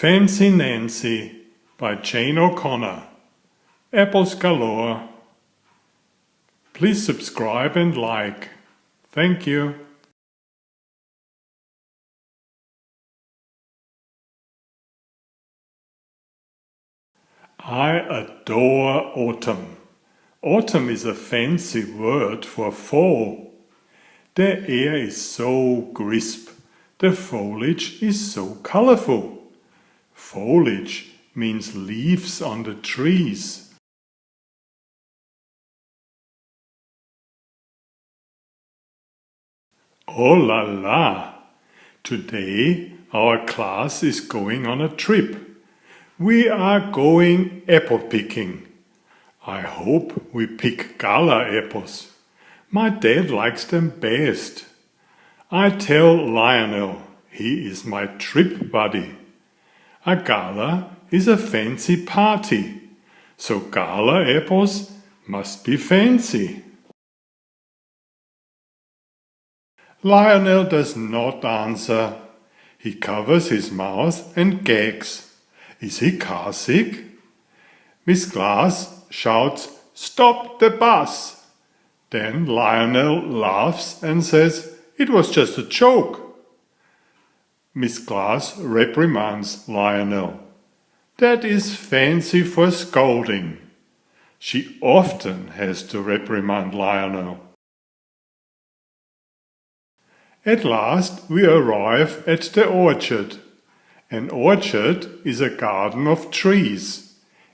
Fancy Nancy by Jane O'Connor. Apples galore. Please subscribe and like. Thank you. I adore autumn. Autumn is a fancy word for fall. The air is so crisp. The foliage is so colorful. Foliage means leaves on the trees. Oh la la! Today our class is going on a trip. We are going apple picking. I hope we pick gala apples. My dad likes them best. I tell Lionel he is my trip buddy. A gala is a fancy party, so gala apples must be fancy. Lionel does not answer. He covers his mouth and gags. Is he car sick? Miss Glass shouts, "Stop the bus!" Then Lionel laughs and says, "It was just a joke." Miss Glass reprimands Lionel. That is fancy for scolding. She often has to reprimand Lionel. At last we arrive at the orchard. An orchard is a garden of trees.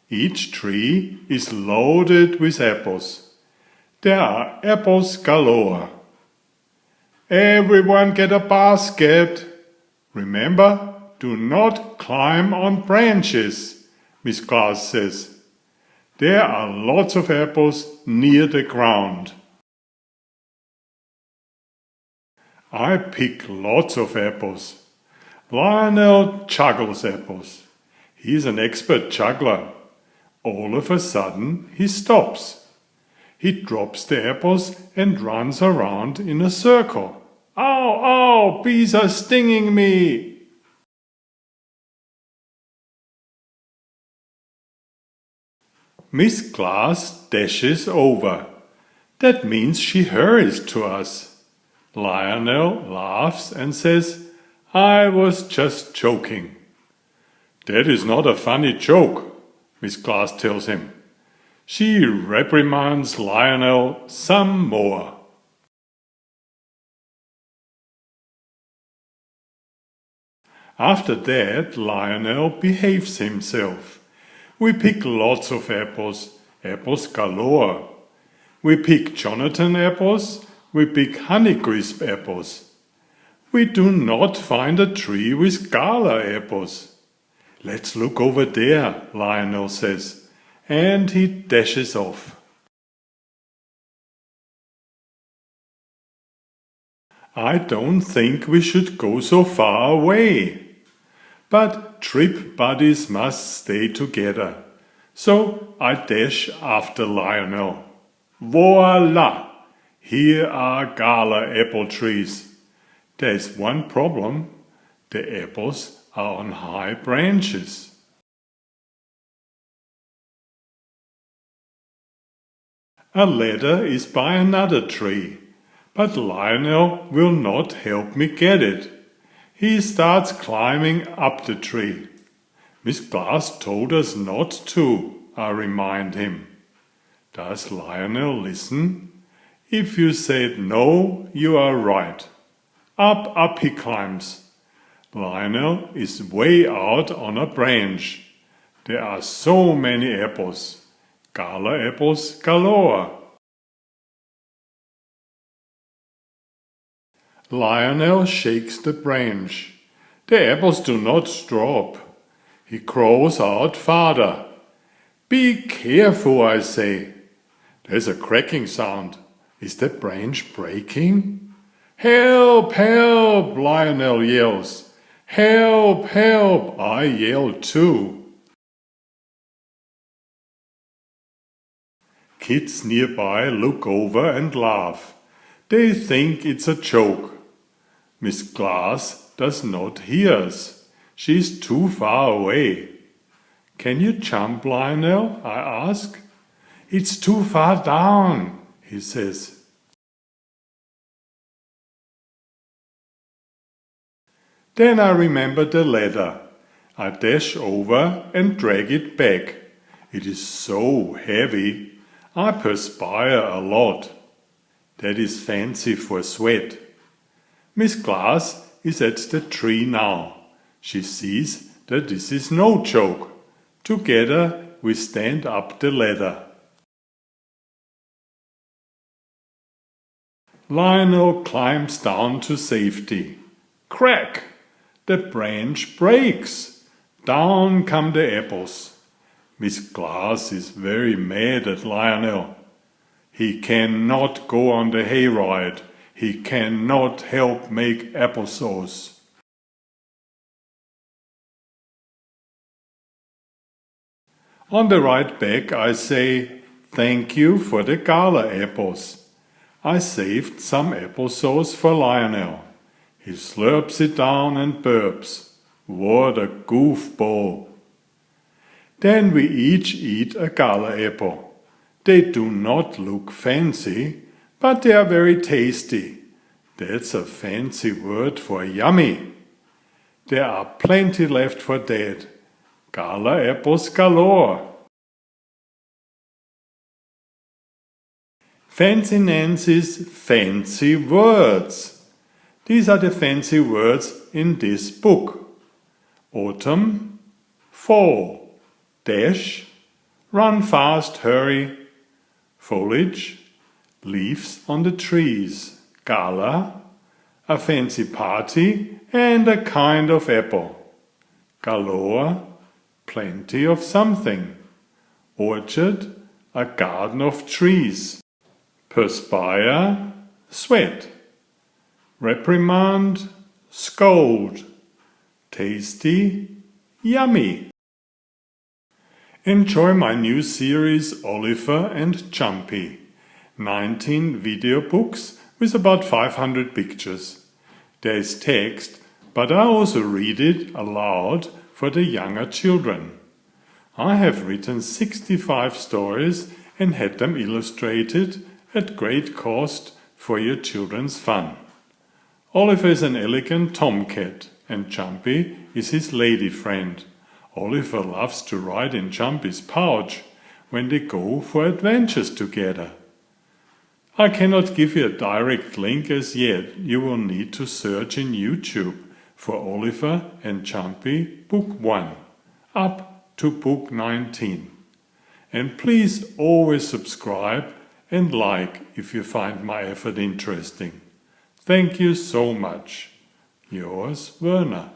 Each tree is loaded with apples. There are apples galore. Everyone get a basket. Remember, do not climb on branches, Miss Glass says. There are lots of apples near the ground. I pick lots of apples. Lionel juggles apples. He is an expert juggler. All of a sudden he stops. He drops the apples and runs around in a circle. Ow, ow, bees are stinging me! Miss Glass dashes over. That means she hurries to us. Lionel laughs and says, "I was just joking." That is not a funny joke, Miss Glass tells him. She reprimands Lionel some more. After that, Lionel behaves himself. We pick lots of apples, apples galore. We pick Jonathan apples, we pick Honeycrisp apples. We do not find a tree with gala apples. Let's look over there, Lionel says, and he dashes off. I don't think we should go so far away. But trip buddies must stay together. So I dash after Lionel. Voila! Here are gala apple trees. There is one problem. The apples are on high branches. A ladder is by another tree, but Lionel will not help me get it. He starts climbing up the tree. Miss Glass told us not to, I remind him. Does Lionel listen? If you said no, you are right. Up, up he climbs. Lionel is way out on a branch. There are so many apples. Gala apples galore. Lionel shakes the branch. The apples do not drop. He crawls out farther. Be careful, I say. There's a cracking sound. Is the branch breaking? Help, help, Lionel yells. Help, help, I yell too. Kids nearby look over and laugh. They think it's a joke. Miss Glass does not hear us. She's too far away. Can you jump, Lionel? I ask. It's too far down, he says. Then I remember the ladder. I dash over and drag it back. It is so heavy. I perspire a lot. That is fancy for sweat. Miss Glass is at the tree now. She sees that this is no joke. Together we stand up the ladder. Lionel climbs down to safety. Crack! The branch breaks. Down come the apples. Miss Glass is very mad at Lionel. He cannot go on the hayride. He cannot help make applesauce. On the ride back I say, thank you for the gala apples. I saved some applesauce for Lionel. He slurps it down and burps. What a goofball! Then we each eat a gala apple. They do not look fancy, but they are very tasty. That's a fancy word for yummy. There are plenty left for Dad. Gala apples galore. Fancy Nancy's fancy words. These are the fancy words in this book. Autumn, fall, dash, run fast, hurry, foliage, leaves on the trees, gala, a fancy party and a kind of apple, galore, plenty of something, orchard, a garden of trees, perspire, sweat, reprimand, scold, tasty, yummy. Enjoy my new series Oliver and Jumpy. 19 video books with about 500 pictures. There is text, but I also read it aloud for the younger children. I have written 65 stories and had them illustrated at great cost for your children's fun. Oliver is an elegant tomcat and Jumpy is his lady friend. Oliver loves to ride in Jumpy's pouch when they go for adventures together. I cannot give you a direct link as yet. You will need to search in YouTube for Oliver and Jumpy Book 1 up to Book 19. And please always subscribe and like if you find my effort interesting. Thank you so much. Yours, Werner.